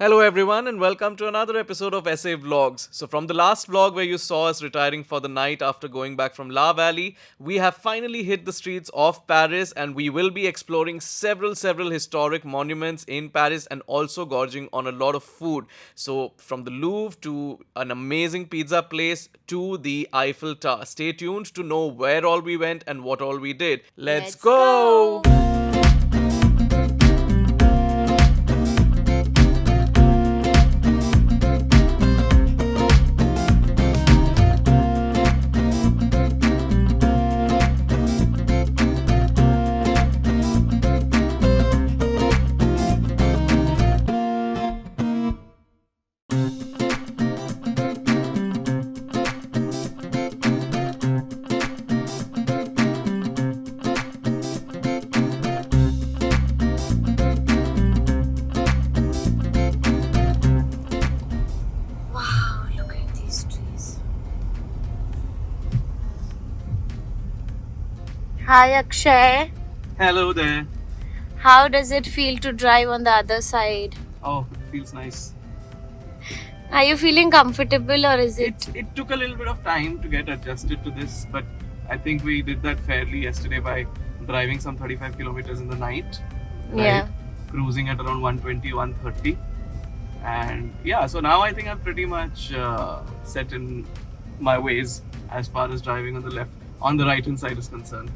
Hello, everyone, and welcome to another episode of SA Vlogs. So, from the last vlog where you saw us retiring for the night after going back from La Valley, we have finally hit the streets of Paris and we will be exploring several historic monuments in Paris and also gorging on a lot of food. So, from the Louvre to an amazing pizza place to the Eiffel Tower. Stay tuned to know where all we went and what all we did. Let's go! Wow, look at these trees. Hi Akshay, Hello there. how does it feel to drive on the other side? Oh, feels nice. Are you feeling comfortable or is it? It took a little bit of time to get adjusted to this, but I think we did that fairly yesterday by driving some 35 kilometers in the night. Yeah. Cruising at around 120, 130. And yeah, so now I think I'm pretty much set in my ways as far as driving on the right hand side is concerned.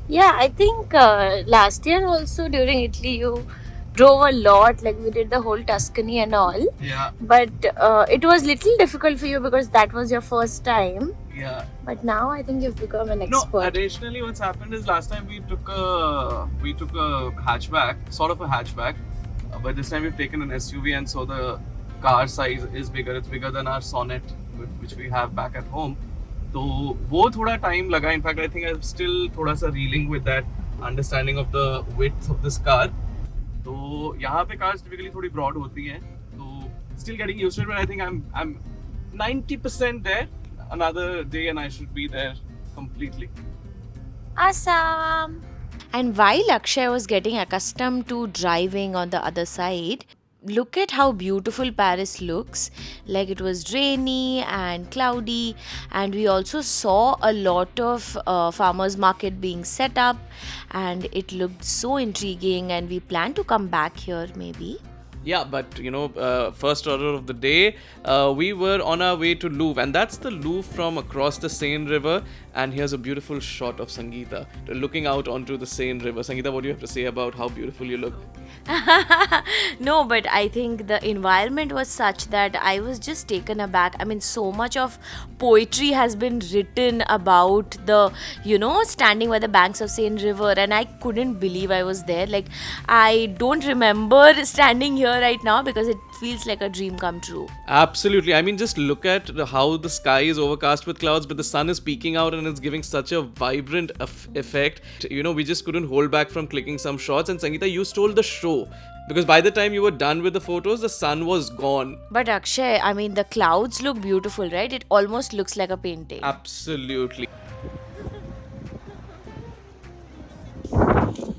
Yeah, I think last year also during Italy you drove a lot, like we did the whole Tuscany and all. Yeah, But it was little difficult for you because that was your first time. yeah. But now I think you've become an No, expert. additionally, what's happened is last time we took a hatchback, sort of a hatchback, but this time we've taken an SUV, and so the car size is bigger. It's bigger than our Sonnet, which we have back at home. तो वो थोड़ा time लगा. In fact, I think I'm still थोड़ा सा reeling with that understanding of the width of this car. तो यहाँ पे cars typically थोड़ी broad होती हैं. तो still getting used to it, but I think I'm 90% there. Another day and I should be there completely. Awesome. And while Akshay was getting accustomed to driving on the other side, look at how beautiful Paris looks. Like it was rainy and cloudy, and we also saw a lot of farmers market being set up, and it looked so intriguing. And we plan to come back here maybe. Yeah, but first order of the day, we were on our way to Louvre, and that's the Louvre from across the Seine River. And here's a beautiful shot of Sangeeta looking out onto the Seine River. Sangeeta, what do you have to say about how beautiful you look? No, but I think the environment was such that I was just taken aback. I mean, so much of poetry has been written about the, standing by the banks of Seine River, and I couldn't believe I was there. Like, I don't remember standing here right now because it feels like a dream come true. Absolutely. I mean, just look at how the sky is overcast with clouds, but the sun is peeking out and it's giving such a vibrant effect. We just couldn't hold back from clicking some shots. And Sangeeta, you stole the show. Because by the time you were done with the photos, the sun was gone. But Akshay, I mean, the clouds look beautiful, right? It almost looks like a painting. Absolutely. And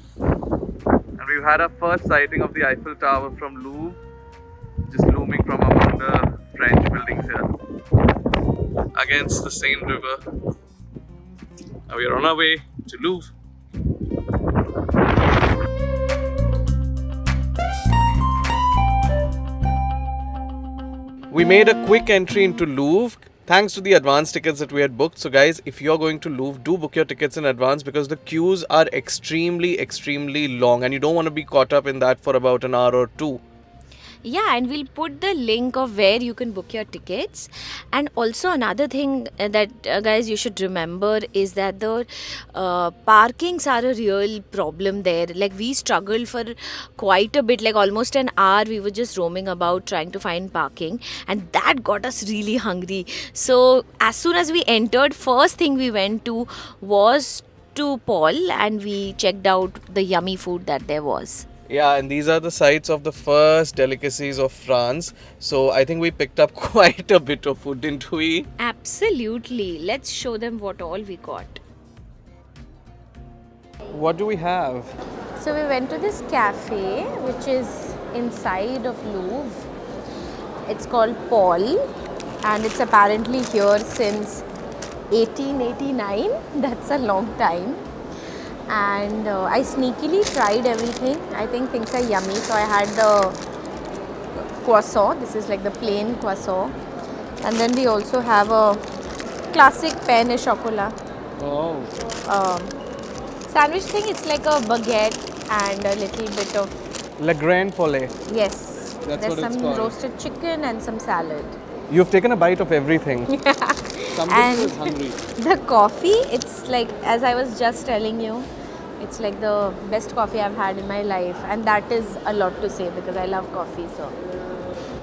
we've had our first sighting of the Eiffel Tower from Louvre, just looming from among the French buildings here against the Seine River. Now we are on our way to Louvre. We made a quick entry into Louvre thanks to the advance tickets that we had booked. So guys, if you're going to Louvre, do book your tickets in advance because the queues are extremely long and you don't want to be caught up in that for about an hour or two. Yeah, and we'll put the link of where you can book your tickets. And also another thing that guys you should remember is that the parkings are a real problem there. Like we struggled for quite a bit, like almost an hour we were just roaming about trying to find parking, and that got us really hungry. So as soon as we entered, first thing we went to was to Paul and we checked out the yummy food that there was. Yeah, and these are the sites of the first delicacies of France. So I think we picked up quite a bit of food, didn't we? Absolutely. Let's show them what all we got. What do we have? So we went to this cafe which is inside of Louvre, It's called Paul, and it's apparently here since 1889. That's a long time. And I sneakily tried everything. I think things are yummy. So I had the croissant. This is like the plain croissant. And then we also have a classic pain au chocolat Oh. sandwich thing. It's like a baguette and a little bit of, Le Grain Follet. yes, That's there's what it's some called. roasted chicken and some salad. You've taken a bite of everything. Somebody And was hungry. the coffee, it's like, as I was just telling you, it's like the best coffee I've had in my life, and that is a lot to say because I love coffee.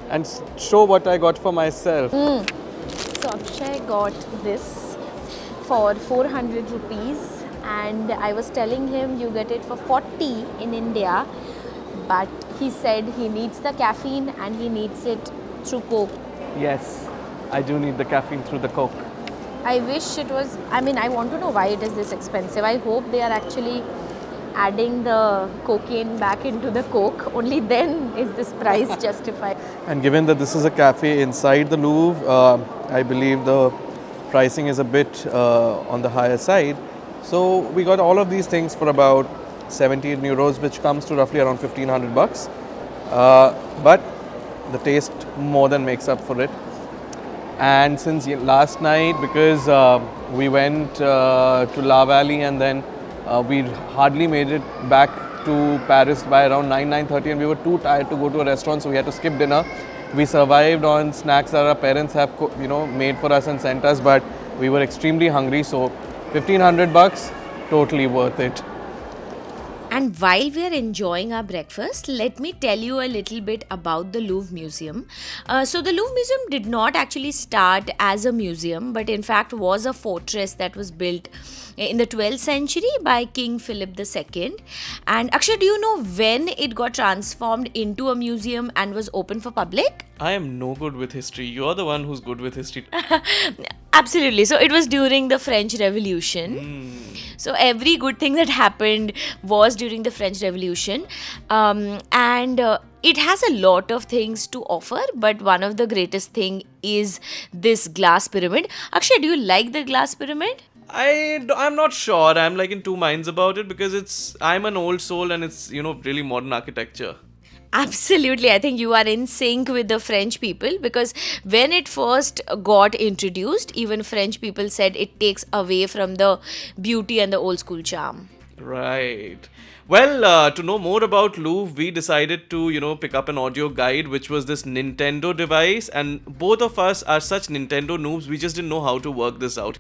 And show what I got for myself. So Akshay got this for 400 rupees, and I was telling him you get it for 40 in India, but he said he needs the caffeine and he needs it through Coke. Yes, I do need the caffeine through the Coke. I wish it was, I mean, I want to know why it is this expensive. I hope they are actually adding the cocaine back into the Coke. Only then is this price justified. And given that this is a cafe inside the Louvre, I believe the pricing is a bit on the higher side. So we got all of these things for about 17 euros, which comes to roughly around 1500 bucks. But the taste more than makes up for it. And since last night, because we went to La Valley and then we hardly made it back to Paris by around 9:30, and we were too tired to go to a restaurant, so we had to skip dinner. We survived on snacks that our parents have made for us and sent us, but we were extremely hungry, so 1500 bucks, totally worth it. And while we are enjoying our breakfast, let me tell you a little bit about the Louvre Museum. So the Louvre Museum did not actually start as a museum, but in fact was a fortress that was built in the 12th century by King Philip II. And Akshay, do you know when it got transformed into a museum and was open for public? I am no good with history. You're the one who's good with history. Absolutely. So it was during the French Revolution. So every good thing that happened was during the French Revolution. And it has a lot of things to offer, but one of the greatest thing is this glass pyramid. Akshay, do you like the glass pyramid? I'm not sure. I'm like in two minds about it because I'm an old soul and it's really modern architecture. Absolutely. I think you are in sync with the French people because when it first got introduced, even French people said it takes away from the beauty and the old school charm. Right. Well, to know more about Louvre, we decided to, pick up an audio guide, which was this Nintendo device. And both of us are such Nintendo noobs, we just didn't know how to work this out.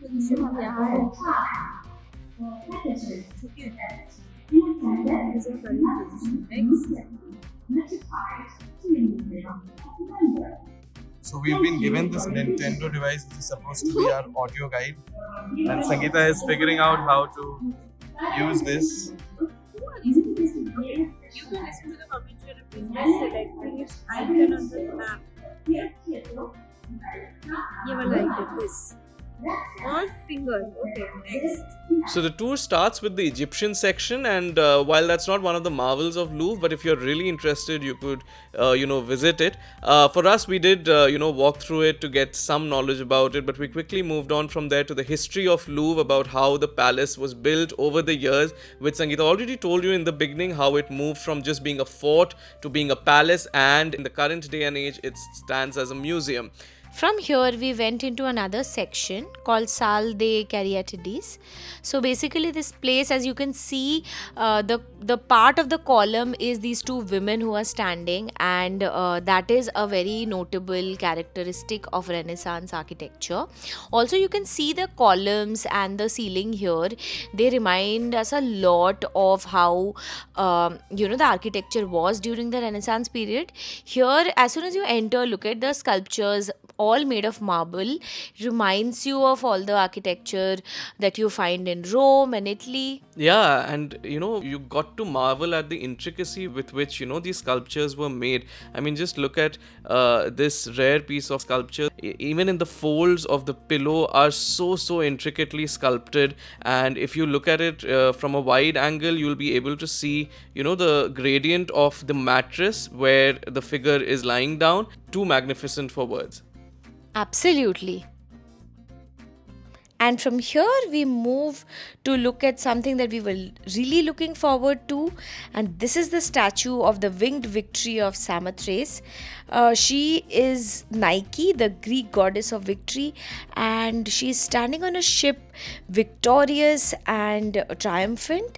So we've been given this Nintendo device, which is supposed to be our audio guide, and Sangeeta is figuring out how to use this. You can listen to the commentary of business selecting its icon on the map. You will like it, this. Or finger. Okay, next. So the tour starts with the Egyptian section, and while that's not one of the marvels of Louvre, but if you're really interested, you could, visit it. For us, we did, walk through it to get some knowledge about it, but we quickly moved on from there to the history of Louvre, about how the palace was built over the years, which Sangeeta already told you in the beginning, how it moved from just being a fort to being a palace, and in the current day and age, it stands as a museum. From here, we went into another section called Salle de Caryatides. So basically, this place, as you can see, the part of the column is these two women who are standing, and that is a very notable characteristic of Renaissance architecture. Also, you can see the columns and the ceiling here. They remind us a lot of how the architecture was during the Renaissance period. Here, as soon as you enter, look at the sculptures all made of marble. Reminds you of all the architecture that you find in Rome and Italy. Yeah, and you got to marvel at the intricacy with which these sculptures were made. I mean, just look at this rare piece of sculpture. Even in the folds of the pillow are so intricately sculpted, and if you look at it from a wide angle, you'll be able to see the gradient of the mattress where the figure is lying down. Too magnificent for words. Absolutely. And from here, we move to look at something that we were really looking forward to. And this is the statue of the winged victory of Samothrace. She is Nike, the Greek goddess of victory. And she's standing on a ship, victorious and triumphant.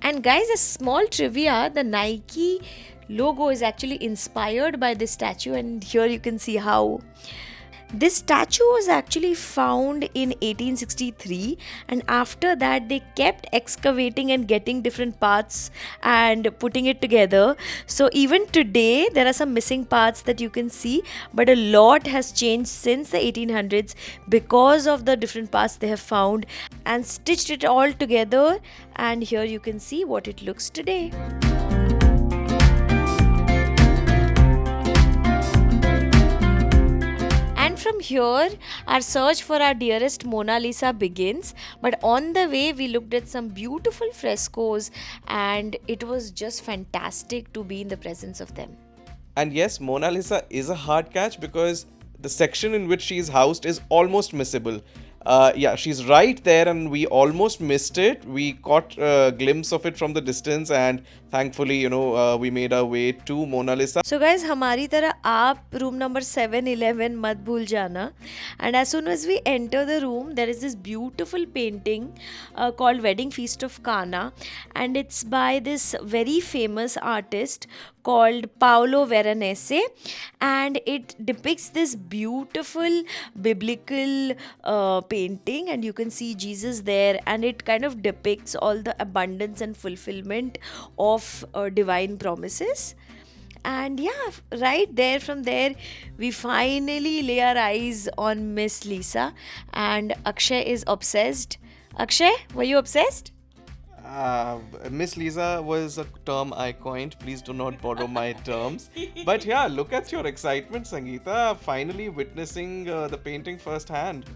And guys, a small trivia, the Nike logo is actually inspired by this statue. And here you can see how. This statue was actually found in 1863, and after that they kept excavating and getting different parts and putting it together. So even today there are some missing parts that you can see, but a lot has changed since the 1800s because of the different parts they have found and stitched it all together, and here you can see what it looks today. From here, our search for our dearest Mona Lisa begins, but on the way we looked at some beautiful frescoes, and it was just fantastic to be in the presence of them. And yes, Mona Lisa is a hard catch because the section in which she is housed is almost missable. She's right there and we almost missed it. We caught a glimpse of it from the distance, and thankfully, we made our way to Mona Lisa. So guys, हमारी तरह आप room number 711 मत भूल जाना. And as soon as we enter the room, there is this beautiful painting called Wedding Feast of Cana, and it's by this very famous artist called Paolo Veronese, and it depicts this beautiful biblical painting, and you can see Jesus there, and it kind of depicts all the abundance and fulfillment of divine promises. And yeah, right there, from there, we finally lay our eyes on Miss Lisa, and Akshay is obsessed. Akshay, were you obsessed? Miss Lisa was a term I coined. Please do not borrow my terms. But yeah, look at your excitement, Sangeeta. Finally witnessing the painting firsthand.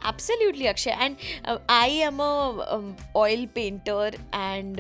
Absolutely, Akshay. And I am a oil painter, and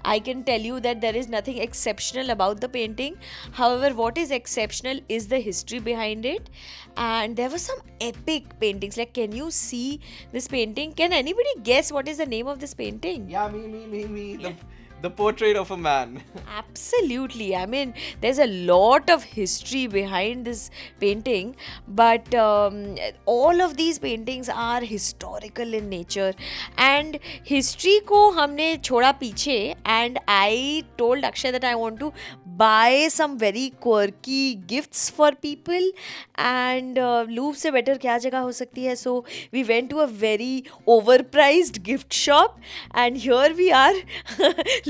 I can tell you that there is nothing exceptional about the painting. However, what is exceptional is the history behind it. And there were some epic paintings. Like, can you see this painting? Can anybody guess what is the name of this painting? Yeah, me. The portrait of a man. Absolutely. I mean, there's a lot of history behind this painting, but all of these paintings are historical in nature. And history ko हमने छोड़ा पीछे, and I told Akshay that I want to buy some very quirky gifts for people, and Louvre से better क्या जगह हो सकती है. So we went to a very overpriced gift shop, and here we are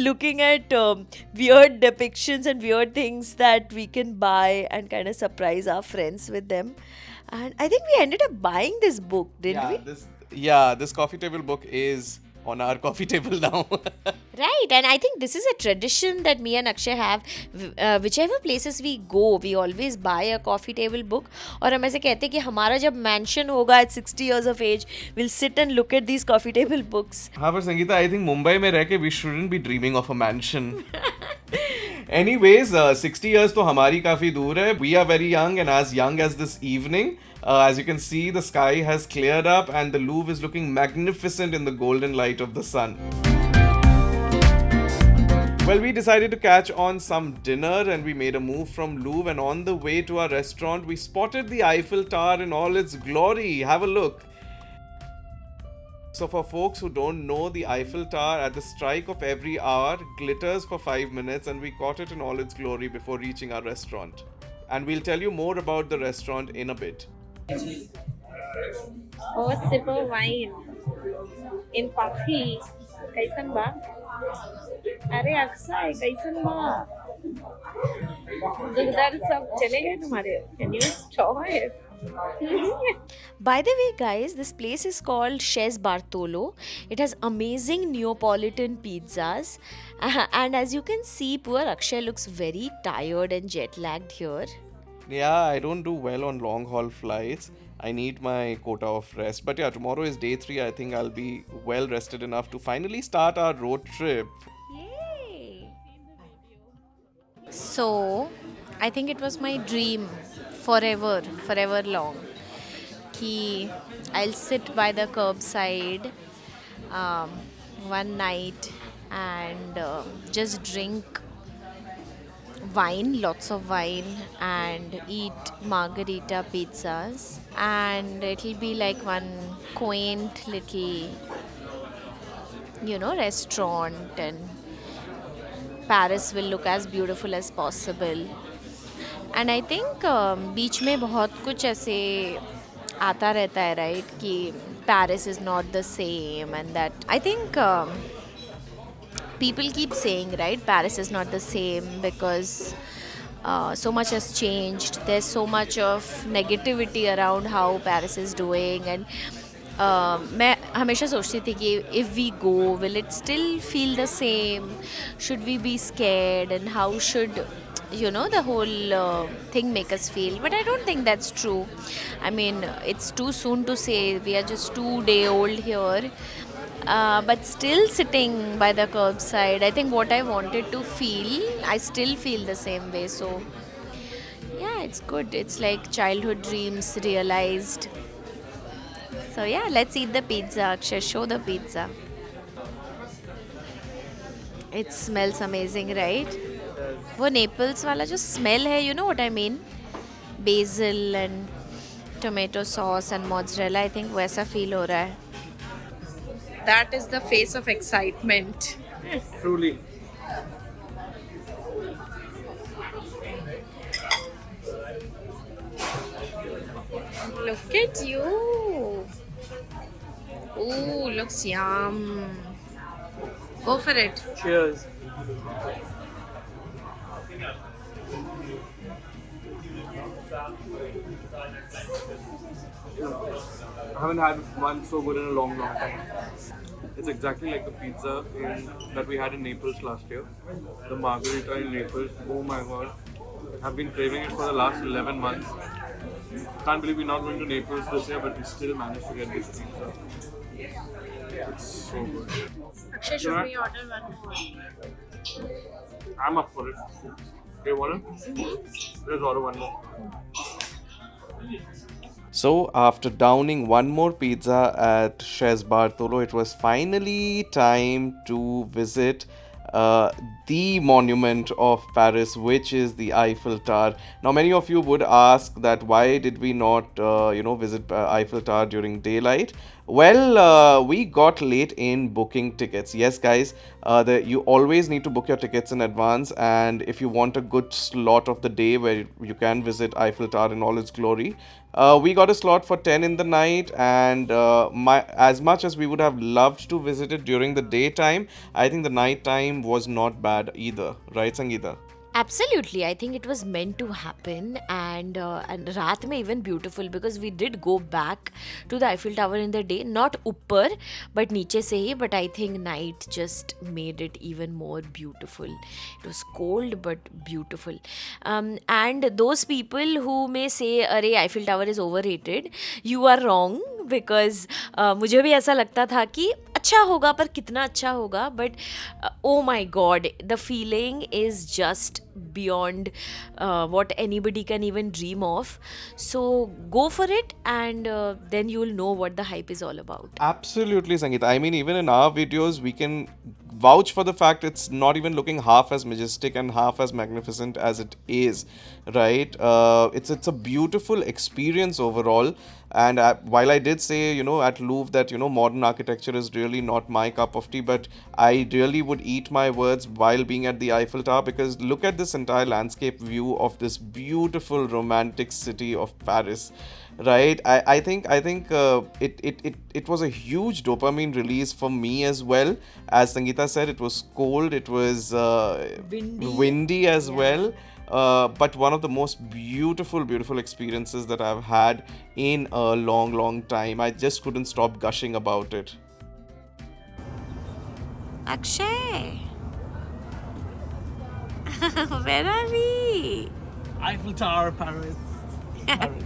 looking at weird depictions and weird things that we can buy and kind of surprise our friends with them. And I think we ended up buying this book, didn't we? This coffee table book is on our coffee table now. Right, and I think this is a tradition that me and Akshay have. Whichever places we go, we always buy a coffee table book. और हम ऐसे कहते हैं कि हमारा जब mansion होगा at 60 years of age, we'll sit and look at these coffee table books. हाँ, पर संगीता, I think Mumbai में रह के we shouldn't be dreaming of a mansion. Anyways, 60 years तो हमारी काफी दूर है. We are very young, and as young as this evening. As you can see, the sky has cleared up and the Louvre is looking magnificent in the golden light of the sun. Well, we decided to catch on some dinner and we made a move from Louvre, and on the way to our restaurant, we spotted the Eiffel Tower in all its glory. Have a look. So for folks who don't know, the Eiffel Tower at the strike of every hour glitters for 5 minutes, and we caught it in all its glory before reaching our restaurant. And we'll tell you more about the restaurant in a bit. Oh, sip of wine in coffee. कैसन बा? अरे अक्षय कैसन बा? दुकानदार सब चले गए तुम्हारे? Can you stop it? By the way, guys, this place is called Chez Bartolo. It has amazing Neapolitan pizzas. And as you can see, poor Akshay looks very tired and jet lagged here. Yeah, I don't do well on long haul flights. I need my quota of rest. But yeah, tomorrow is day 3. I think I'll be well rested enough to finally start our road trip. Yay! So, I think it was my dream forever long. Ki I'll sit by the curbside um, one night and just drink wine, lots of wine, and eat margarita pizzas. And it'll be like one quaint little, restaurant, and Paris will look as beautiful as possible. And I think बीच में बहुत कुछ ऐसे आता रहता है right कि Paris is not the same and that I think people keep saying, right, Paris is not the same because so much has changed. There's so much of negativity around how Paris is doing, and मैं हमेशा सोचती थी कि if we go, will it still feel the same? Should we be scared? And how should the whole thing make us feel? But I don't think that's true. I mean, it's too soon to say. We are just 2-day-old here. But still sitting by the curbside, I think what I wanted to feel, I still feel the same way. So yeah, it's good. It's like childhood dreams realized. So yeah, let's eat the pizza. Akshay, show the pizza. It smells amazing, right? वो Naples वाला जो smell है, you know what I mean? Basil and tomato sauce and mozzarella, I think वैसा feel हो रहा है. That is the face of excitement. Truly. Look at you. Ooh, looks yum. Go for it. Cheers. I haven't had one so good in a long time. It's exactly like the pizza that we had in Naples last year. The margarita in Naples. Oh my god. I've been craving it for the last 11 months. Can't believe we're not going to Naples this year, but we still managed to get this pizza. It's so good. Akshay, should we order one more? I'm up for it. Okay, want it? Let's order one more. So, after downing one more pizza at Chez Bartolo, it was finally time to visit the monument of Paris, which is the Eiffel Tower. Now, many of you would ask that why did we not, visit Eiffel Tower during daylight? Well, we got late in booking tickets. Yes, guys, you always need to book your tickets in advance, and if you want a good slot of the day where you can visit Eiffel Tower in all its glory, we got a slot for 10 in the night, and as much as we would have loved to visit it during the daytime, I think the night time was not bad either. Right, Sangeeta? Absolutely, I think it was meant to happen, and रात में even beautiful because we did go back to the Eiffel Tower in the day, not ऊपर but नीचे से ही, but I think night just made it even more beautiful. It was cold but beautiful, and those people who may say अरे Eiffel Tower is overrated, you are wrong because मुझे भी ऐसा लगता था कि अच्छा होगा पर कितना अच्छा होगा, but oh my god, the feeling is just beyond what anybody can even dream of. So go for it, and then you'll know what the hype is all about. Absolutely, Sangeeta. I mean, even in our videos, we can vouch for the fact it's not even looking half as majestic and half as magnificent as it is, right? It's a beautiful experience overall. And while I did say, at Louvre that, modern architecture is really not my cup of tea, but I really would eat my words while being at the Eiffel Tower, because look at this entire landscape view of this beautiful romantic city of Paris. Right, I think it was a huge dopamine release for me as well. As Sangeeta said, it was cold, it was windy as well. but one of the most beautiful experiences that I've had in a long time. I just couldn't stop gushing about it. Akshay, where are we? Eiffel Tower, Paris. Paris.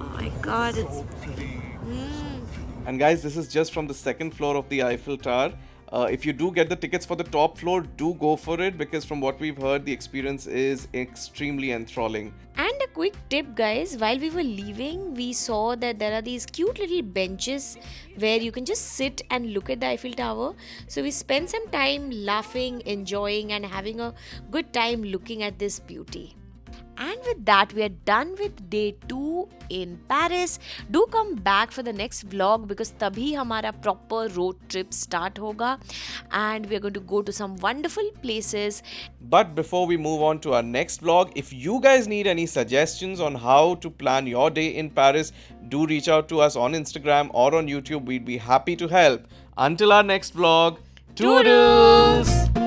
Oh my God, it's Pretty. And guys, this is just from the second floor of the Eiffel Tower. If you do get the tickets for the top floor, do go for it, because from what we've heard, the experience is extremely enthralling. And a quick tip, guys, while we were leaving, we saw that there are these cute little benches where you can just sit and look at the Eiffel Tower. So we spent some time laughing, enjoying, and having a good time looking at this beauty. And with that, we are done with day 2 in Paris. Do come back for the next vlog, because तभी हमारा proper road trip start होगा, and we are going to go to some wonderful places. But before we move on to our next vlog, if you guys need any suggestions on how to plan your day in Paris, do reach out to us on Instagram or on YouTube. We'd be happy to help. Until our next vlog, toodles!